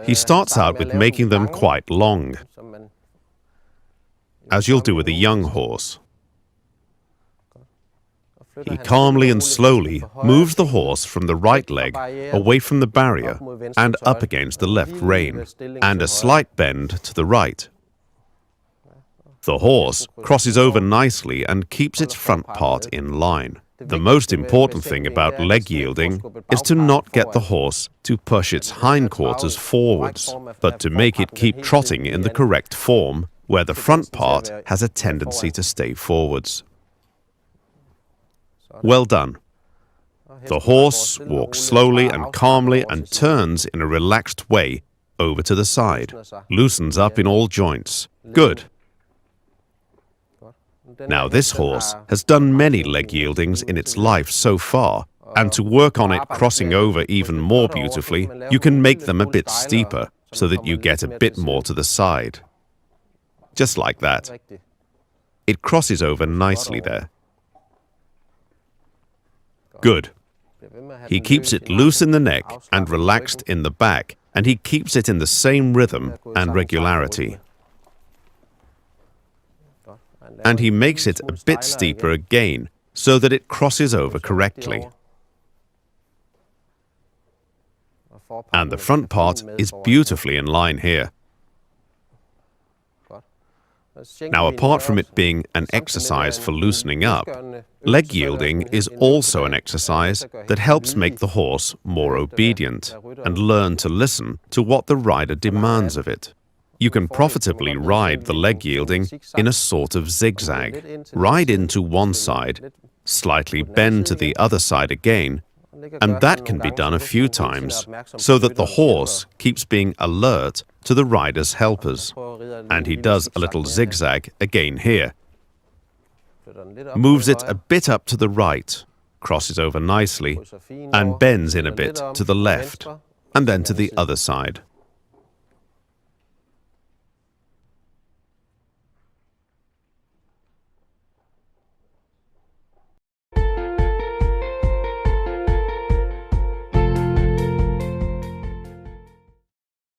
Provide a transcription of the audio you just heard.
He starts out with making them quite long, as you'll do with a young horse. He calmly and slowly moves the horse from the right leg away from the barrier and up against the left rein, and a slight bend to the right. The horse crosses over nicely and keeps its front part in line. The most important thing about leg yielding is to not get the horse to push its hindquarters forwards, but to make it keep trotting in the correct form, where the front part has a tendency to stay forwards. Well done. The horse walks slowly and calmly and turns in a relaxed way over to the side, loosens up in all joints. Good. Now this horse has done many leg yieldings in its life so far, and to work on it crossing over even more beautifully, you can make them a bit steeper so that you get a bit more to the side. Just like that. It crosses over nicely there. Good. He keeps it loose in the neck and relaxed in the back, and he keeps it in the same rhythm and regularity. And he makes it a bit steeper again, so that it crosses over correctly. And the front part is beautifully in line here. Now, apart from it being an exercise for loosening up, leg yielding is also an exercise that helps make the horse more obedient and learn to listen to what the rider demands of it. You can profitably ride the leg yielding in a sort of zigzag. Ride into one side, slightly bend to the other side again, and that can be done a few times so that the horse keeps being alert to the rider's helpers. And he does a little zigzag again here. Moves it a bit up to the right, crosses over nicely, and bends in a bit to the left, and then to the other side.